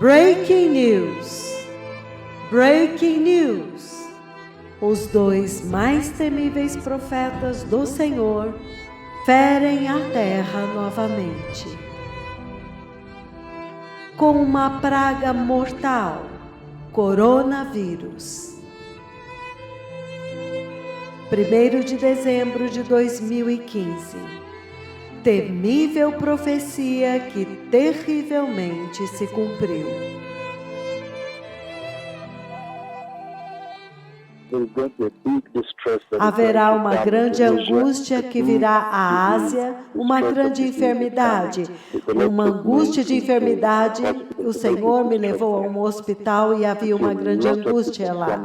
Breaking news! Breaking news! Os dois mais temíveis profetas do Senhor ferem a terra novamente. Com uma praga mortal, coronavírus. 1º de dezembro de 2015. Temível profecia que terrivelmente se cumpriu. Haverá uma grande angústia que virá à Ásia, uma grande enfermidade, uma angústia de enfermidade. O Senhor me levou a um hospital e havia uma grande angústia lá.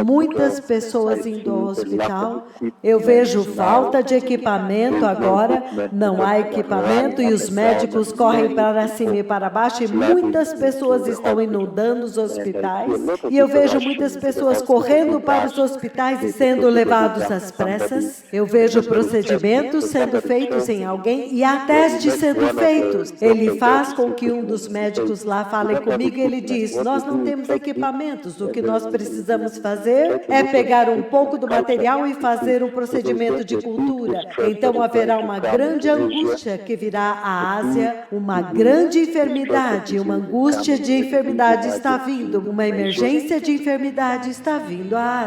Muitas pessoas indo ao hospital. Eu vejo falta de equipamento agora, não há equipamento e os médicos correm para cima e para baixo e muitas pessoas estão inundando os hospitais. E eu vejo muitas pessoas correndo para os hospitais e sendo levados às pressas. Eu vejo procedimentos sendo feitos em alguém e há testes sendo feitos. Ele faz com que um dos médicos lá fale comigo e ele diz: nós não temos equipamentos, o que nós precisamos fazer é pegar um pouco do material e fazer um procedimento de cultura. Então haverá uma grande angústia que virá à Ásia, uma grande enfermidade, uma angústia de enfermidade está vindo, uma emergência de enfermidade está vindo à Ásia.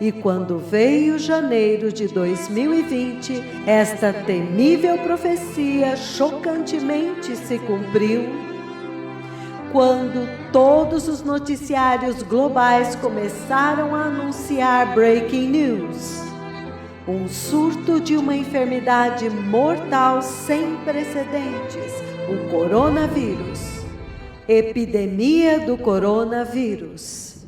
E quando veio janeiro de 2020, esta temível profecia chocantemente se cumpriu, quando todos os noticiários globais começaram a anunciar breaking news. Um surto de uma enfermidade mortal sem precedentes, o coronavírus. Epidemia do coronavírus.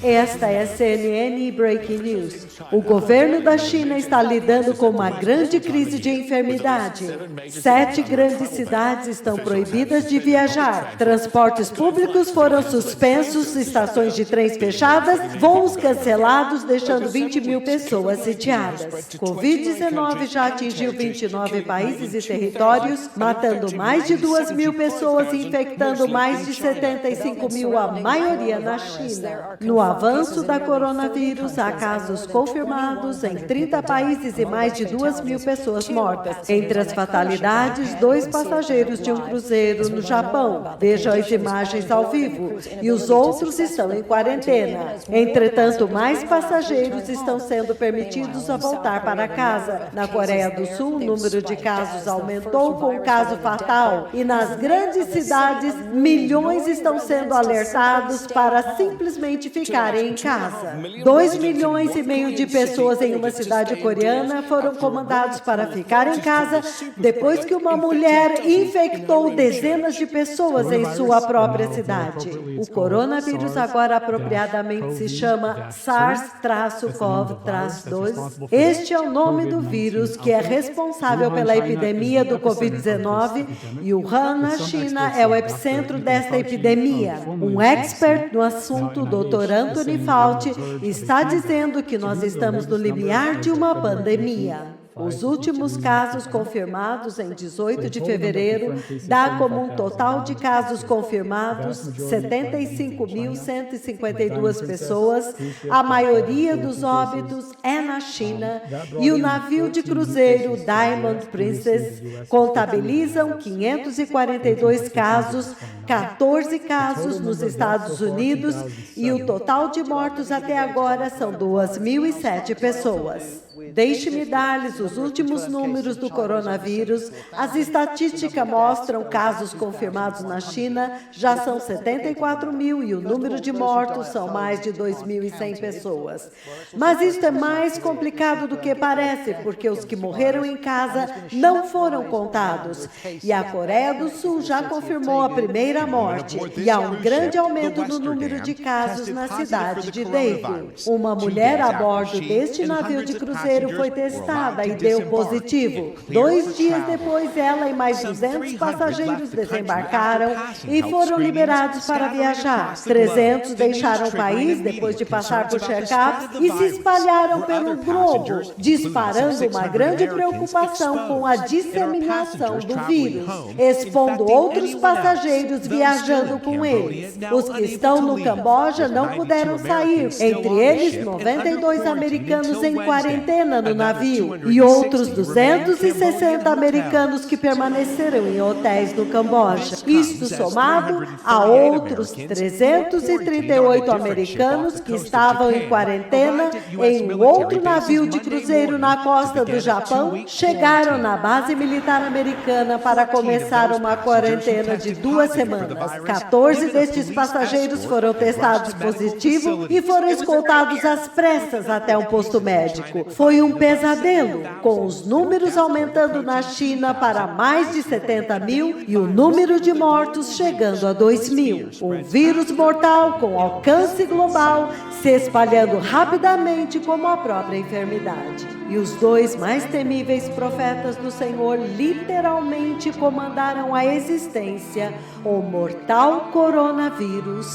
Esta é a CNN Breaking News. O governo da China está lidando com uma grande crise de enfermidade. 7 grandes cidades estão proibidas de viajar. Transportes públicos foram suspensos, estações de trens fechadas, voos cancelados, deixando 20 mil pessoas sitiadas. Covid-19 já atingiu 29 países e territórios, matando mais de 2 mil pessoas e infectando mais de 75 mil, a maioria na China. No avanço da coronavírus, há casos confirmados em 30 países e mais de 2 mil pessoas mortas. Entre as fatalidades, 2 passageiros de um cruzeiro no Japão. Vejam as imagens ao vivo. E os outros estão em quarentena. Entretanto, mais passageiros estão sendo permitidos a voltar para casa. Na Coreia do Sul, o número de casos aumentou com um caso fatal. E nas grandes cidades, milhões estão sendo alertados para simplesmente ficarem em casa. 2,5 milhões de pessoas em uma cidade coreana foram comandados para ficar em casa depois que uma mulher infectou dezenas de pessoas em sua própria cidade. O coronavírus agora apropriadamente se chama SARS-CoV-2. Este é o nome do vírus que é responsável pela epidemia do Covid-19 e Wuhan, na China, é o epicentro desta epidemia. Um expert no assunto, o Dr. Anthony Fauci, está dizendo que nós estamos no limiar de uma pandemia. Os últimos casos confirmados em 18 de fevereiro dá como um total de casos confirmados 75.152 pessoas. A maioria dos óbitos é na China e o navio de cruzeiro Diamond Princess contabilizam 542 casos, 14 casos nos Estados Unidos e o total de mortos até agora são 2.007 pessoas. Deixe-me dar-lhes os últimos números do coronavírus. As estatísticas mostram casos confirmados na China já são 74 mil e o número de mortos são mais de 2.100 pessoas. Mas isso é mais complicado do que parece, porque os que morreram em casa não foram contados. E a Coreia do Sul já confirmou a primeira morte. E há um grande aumento no número de casos na cidade de Daegu. Uma mulher a bordo deste navio de cruzeiro cruzeiro foi testada e deu positivo. 2 dias depois, ela e mais 200 passageiros desembarcaram e foram liberados para viajar. 300 deixaram o país depois de passar por check-ups e se espalharam pelo globo, disparando uma grande preocupação com a disseminação do vírus, expondo outros passageiros viajando com eles. Os que estão no Camboja não puderam sair, entre eles 92 americanos em quarentena no navio e outros 260 americanos que permaneceram em hotéis no Camboja. Isto somado a outros 338 americanos que estavam em quarentena em um outro navio de cruzeiro na costa do Japão, chegaram na base militar americana para começar uma quarentena de 2 semanas. 14 destes passageiros foram testados positivo e foram escoltados às pressas até um posto médico. Foi um pesadelo, com os números aumentando na China para mais de 70 mil e o número de mortos chegando a 2.000. Um vírus mortal com alcance global se espalhando rapidamente como a própria enfermidade. E os 2 mais temíveis profetas do Senhor literalmente comandaram a existência, o mortal coronavírus,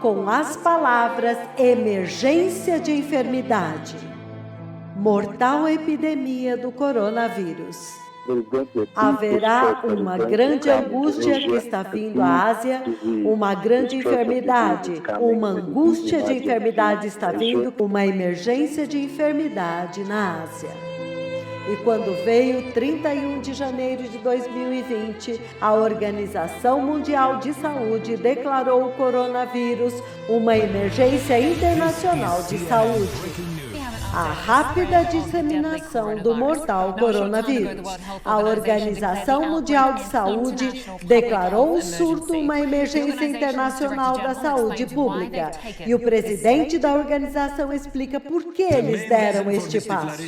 com as palavras emergência de enfermidade, mortal epidemia do coronavírus. Haverá uma grande angústia que está vindo à Ásia, uma grande enfermidade, uma angústia de enfermidade está vindo, uma emergência de enfermidade na Ásia. E quando veio 31 de janeiro de 2020, a Organização Mundial de Saúde declarou o coronavírus uma emergência internacional de saúde. A rápida disseminação do mortal coronavírus. A Organização Mundial de Saúde declarou o surto uma emergência internacional da saúde pública. E o presidente da organização explica por que eles deram este passo.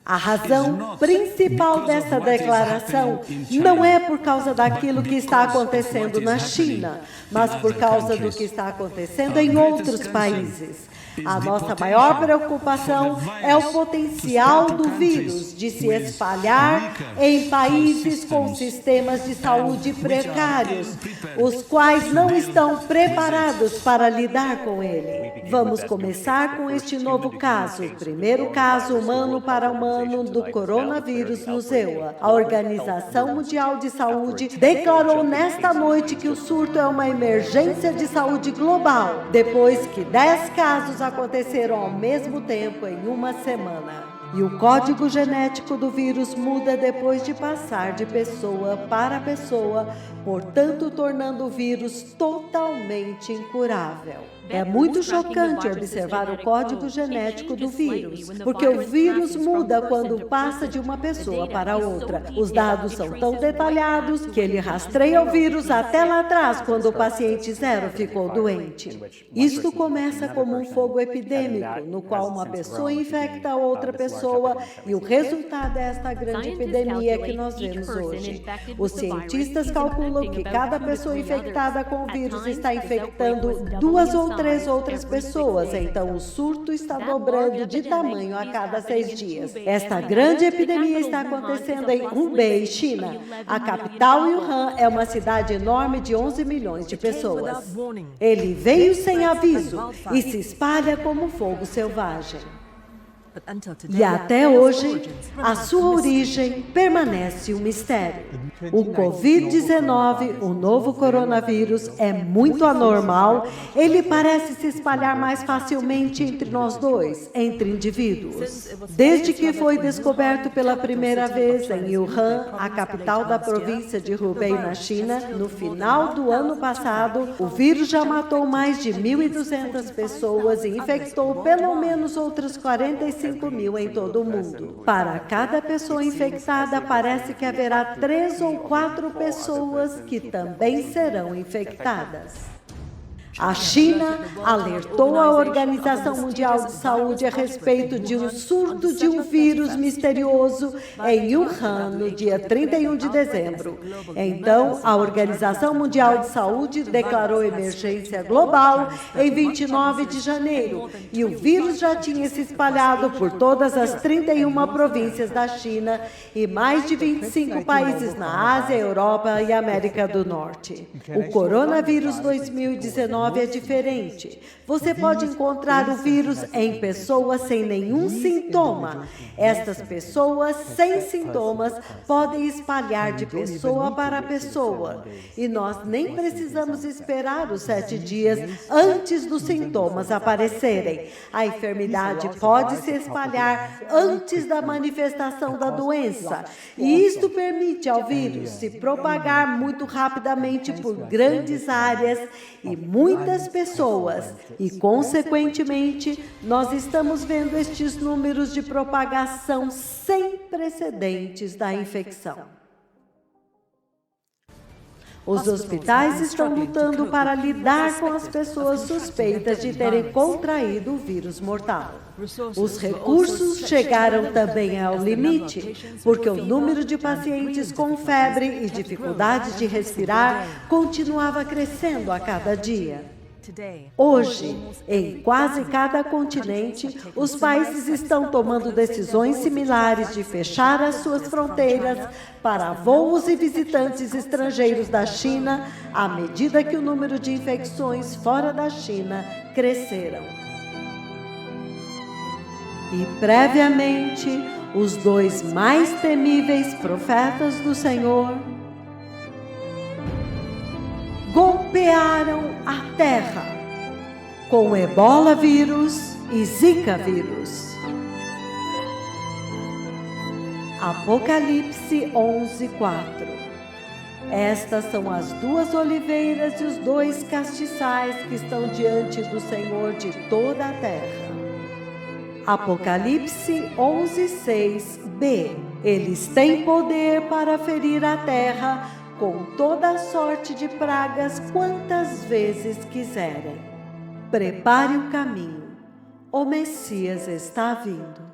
A razão principal dessa declaração não é por causa daquilo que está acontecendo na China, mas por causa do que está acontecendo em outros países. A nossa maior preocupação é o potencial do vírus de se espalhar em países com sistemas de saúde precários, os quais não estão preparados para lidar com ele. Vamos começar com este novo caso, o primeiro caso humano para humano do coronavírus no ZEUA. A Organização Mundial de Saúde declarou nesta noite que o surto é uma emergência de saúde global, depois que 10 casos aconteceram ao mesmo tempo em uma semana. E o código genético do vírus muda depois de passar de pessoa para pessoa, portanto tornando o vírus totalmente incurável. É muito chocante observar o código genético do vírus, porque o vírus muda quando passa de uma pessoa para outra. Os dados são tão detalhados que ele rastreia o vírus até lá atrás, quando o paciente 0 ficou doente. Isto começa como um fogo epidêmico, no qual uma pessoa infecta outra pessoa, e o resultado é esta grande epidemia que nós vemos hoje. Os cientistas calculam que cada pessoa infectada com o vírus está infectando 2 ou 3 outras pessoas, então o surto está dobrando de tamanho a cada 6 dias. Esta grande epidemia está acontecendo em Hubei, China. A capital, Wuhan, é uma cidade enorme de 11 milhões de pessoas. Ele veio sem aviso e se espalha como fogo selvagem. E até hoje, a sua origem permanece um mistério. O Covid-19, o novo coronavírus, é muito anormal. Ele parece se espalhar mais facilmente entre nós dois, entre indivíduos. Desde que foi descoberto pela primeira vez em Wuhan, a capital da província de Hubei, na China, no final do ano passado, o vírus já matou mais de 1.200 pessoas e infectou pelo menos outras 45 mil em todo o mundo. Para cada pessoa infectada, parece que haverá 3 ou 4 pessoas que também serão infectadas. A China alertou a Organização Mundial de Saúde a respeito de um surto de um vírus misterioso em Wuhan no dia 31 de dezembro. Então, a Organização Mundial de Saúde declarou emergência global em 29 de janeiro e o vírus já tinha se espalhado por todas as 31 províncias da China e mais de 25 países na Ásia, Europa e América do Norte. O coronavírus 2019 é diferente. Você pode encontrar o vírus em pessoas sem nenhum sintoma. Estas pessoas sem sintomas podem espalhar de pessoa para pessoa. E nós nem precisamos esperar os 7 dias antes dos sintomas aparecerem. A enfermidade pode se espalhar antes da manifestação da doença. E isto permite ao vírus se propagar muito rapidamente por grandes áreas e muitas pessoas. E, consequentemente, nós estamos vendo estes números de propagação sem precedentes da infecção. Os hospitais estão lutando para lidar com as pessoas suspeitas de terem contraído o vírus mortal. Os recursos chegaram também ao limite, porque o número de pacientes com febre e dificuldades de respirar continuava crescendo a cada dia. Hoje, em quase cada continente, os países estão tomando decisões similares de fechar as suas fronteiras para voos e visitantes estrangeiros da China, à medida que o número de infecções fora da China cresceram. E, previamente, os 2 mais temíveis profetas do Senhor golpearam a terra com Ebola vírus e Zika vírus. Apocalipse 11:4. Estas são as 2 oliveiras e os 2 castiçais que estão diante do Senhor de toda a terra. Apocalipse 11:6b. Eles têm poder para ferir a terra com toda sorte de pragas quantas vezes quiserem. Prepare o caminho. O Messias está vindo.